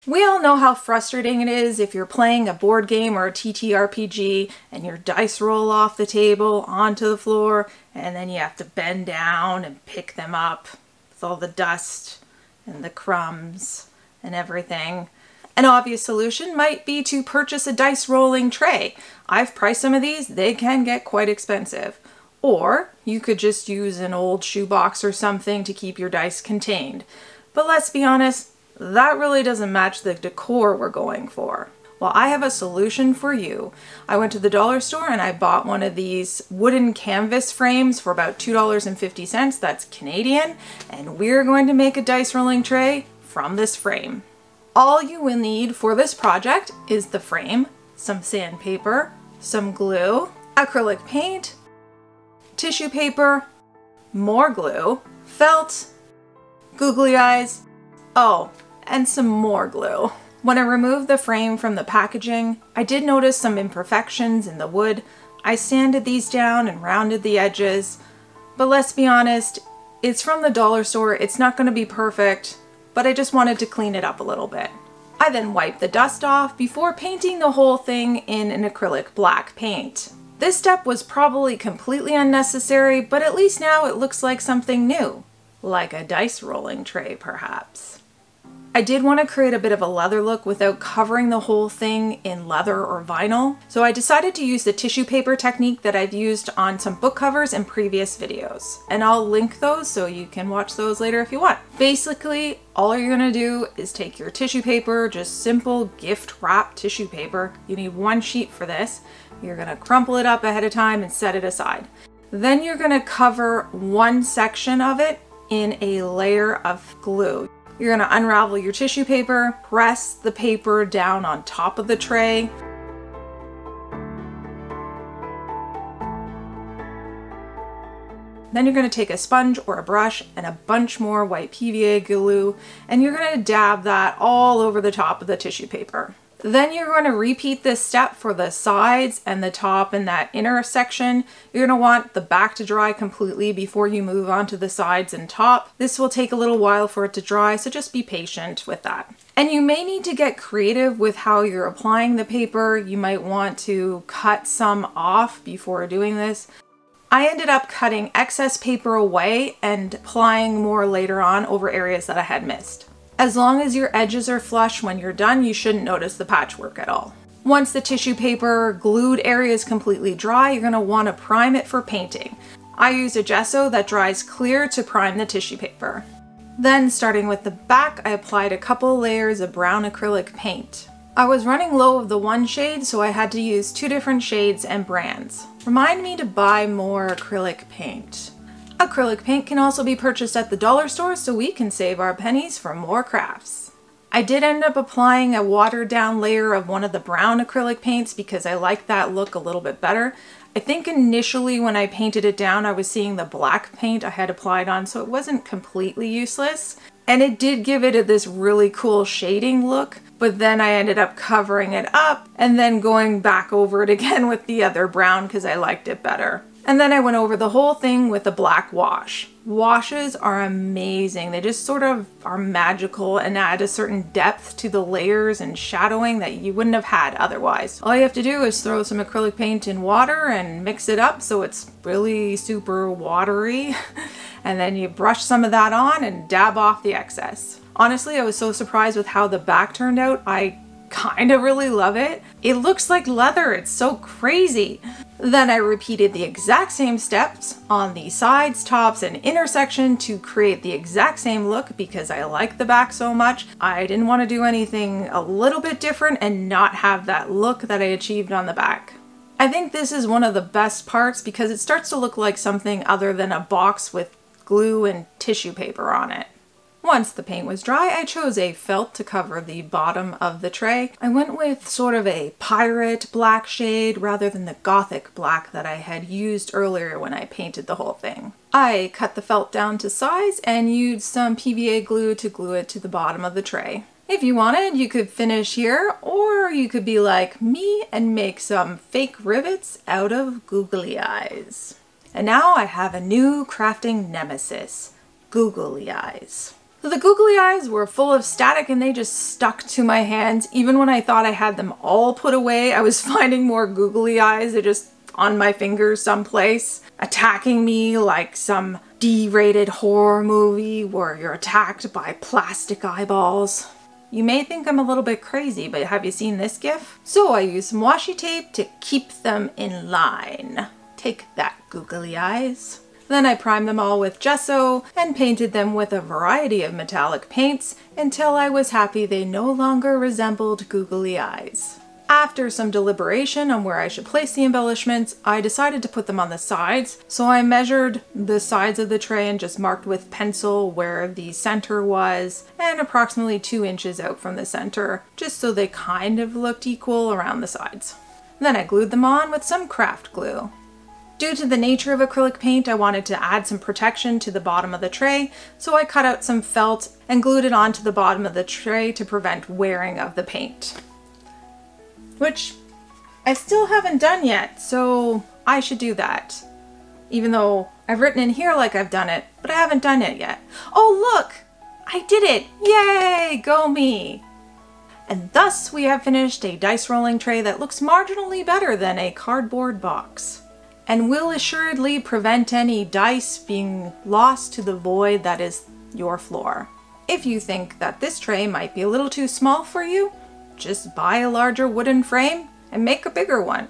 We all know how frustrating it is if you're playing a board game or a TTRPG and your dice roll off the table onto the floor and then you have to bend down and pick them up with all the dust and the crumbs and everything. An obvious solution might be to purchase a dice rolling tray. I've priced some of these, they can get quite expensive. Or you could just use an old shoebox or something to keep your dice contained. But let's be honest, that really doesn't match the decor we're going for. Well, I have a solution for you. I went to the dollar store and I bought one of these wooden canvas frames for about $2.50. That's Canadian. And we're going to make a dice rolling tray from this frame. All you will need for this project is the frame, some sandpaper, some glue, acrylic paint, tissue paper, more glue, felt, googly eyes, oh, and some more glue. When I removed the frame from the packaging, I did notice some imperfections in the wood. I sanded these down and rounded the edges, but let's be honest, it's from the dollar store, it's not going to be perfect, but I just wanted to clean it up a little bit. I then wiped the dust off before painting the whole thing in an acrylic black paint. This step was probably completely unnecessary, but at least now it looks like something new, like a dice rolling tray perhaps. I did want to create a bit of a leather look without covering the whole thing in leather or vinyl, so I decided to use the tissue paper technique that I've used on some book covers in previous videos. And I'll link those so you can watch those later if you want. Basically, all you're going to do is take your tissue paper, just simple gift wrap tissue paper. You need one sheet for this. You're going to crumple it up ahead of time and set it aside. Then you're going to cover one section of it in a layer of glue. You're going to unravel your tissue paper, press the paper down on top of the tray. Then you're going to take a sponge or a brush and a bunch more white PVA glue, and you're going to dab that all over the top of the tissue paper. Then you're going to repeat this step for the sides and the top and that inner section. You're going to want the back to dry completely before you move on to the sides and top. This will take a little while for it to dry, so just be patient with that. And you may need to get creative with how you're applying the paper. You might want to cut some off before doing this. I ended up cutting excess paper away and applying more later on over areas that I had missed. As long as your edges are flush when you're done, you shouldn't notice the patchwork at all. Once the tissue paper glued area is completely dry, you're going to want to prime it for painting. I use a gesso that dries clear to prime the tissue paper. Then, starting with the back, I applied a couple layers of brown acrylic paint. I was running low of the one shade, so I had to use 2 different shades and brands. Remind me to buy more acrylic paint. Acrylic paint can also be purchased at the dollar store, so we can save our pennies for more crafts. I did end up applying a watered down layer of one of the brown acrylic paints because I like that look a little bit better. I think initially when I painted it down, I was seeing the black paint I had applied on, so it wasn't completely useless. And it did give it this really cool shading look, but then I ended up covering it up and then going back over it again with the other brown because I liked it better. And then I went over the whole thing with a black wash. Washes are amazing. They just sort of are magical and add a certain depth to the layers and shadowing that you wouldn't have had otherwise. All you have to do is throw some acrylic paint in water and mix it up so it's really super watery. And then you brush some of that on and dab off the excess. Honestly, I was so surprised with how the back turned out. I kind of really love it. It looks like leather. It's so crazy. Then I repeated the exact same steps on the sides, tops, and inner section to create the exact same look because I like the back so much. I didn't want to do anything a little bit different and not have that look that I achieved on the back. I think this is one of the best parts because it starts to look like something other than a box with glue and tissue paper on it. Once the paint was dry, I chose a felt to cover the bottom of the tray. I went with sort of a pirate black shade rather than the gothic black that I had used earlier when I painted the whole thing. I cut the felt down to size and used some PVA glue to glue it to the bottom of the tray. If you wanted, you could finish here, or you could be like me and make some fake rivets out of googly eyes. And now I have a new crafting nemesis, googly eyes. The googly eyes were full of static and they just stuck to my hands. Even when I thought I had them all put away, I was finding more googly eyes. They're just on my fingers someplace, attacking me like some D-rated horror movie where you're attacked by plastic eyeballs. You may think I'm a little bit crazy, but have you seen this gif? So I used some washi tape to keep them in line. Take that, googly eyes. Then I primed them all with gesso and painted them with a variety of metallic paints until I was happy they no longer resembled googly eyes. After some deliberation on where I should place the embellishments, I decided to put them on the sides. So I measured the sides of the tray and just marked with pencil where the center was and approximately 2 inches out from the center, just so they kind of looked equal around the sides. Then I glued them on with some craft glue. Due to the nature of acrylic paint, I wanted to add some protection to the bottom of the tray, so I cut out some felt and glued it onto the bottom of the tray to prevent wearing of the paint. Which I still haven't done yet, so I should do that. Even though I've written in here like I've done it, but I haven't done it yet. Oh look! I did it! Yay! Go me! And thus we have finished a dice rolling tray that looks marginally better than a cardboard box, and will assuredly prevent any dice being lost to the void that is your floor. If you think that this tray might be a little too small for you, just buy a larger wooden frame and make a bigger one.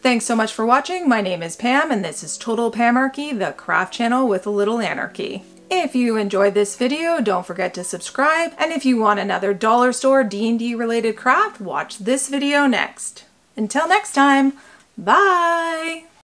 Thanks so much for watching. My name is Pam and this is Total Pamarchy, the craft channel with a little anarchy. If you enjoyed this video, don't forget to subscribe, and if you want another dollar store D&D related craft, watch this video next. Until next time, bye!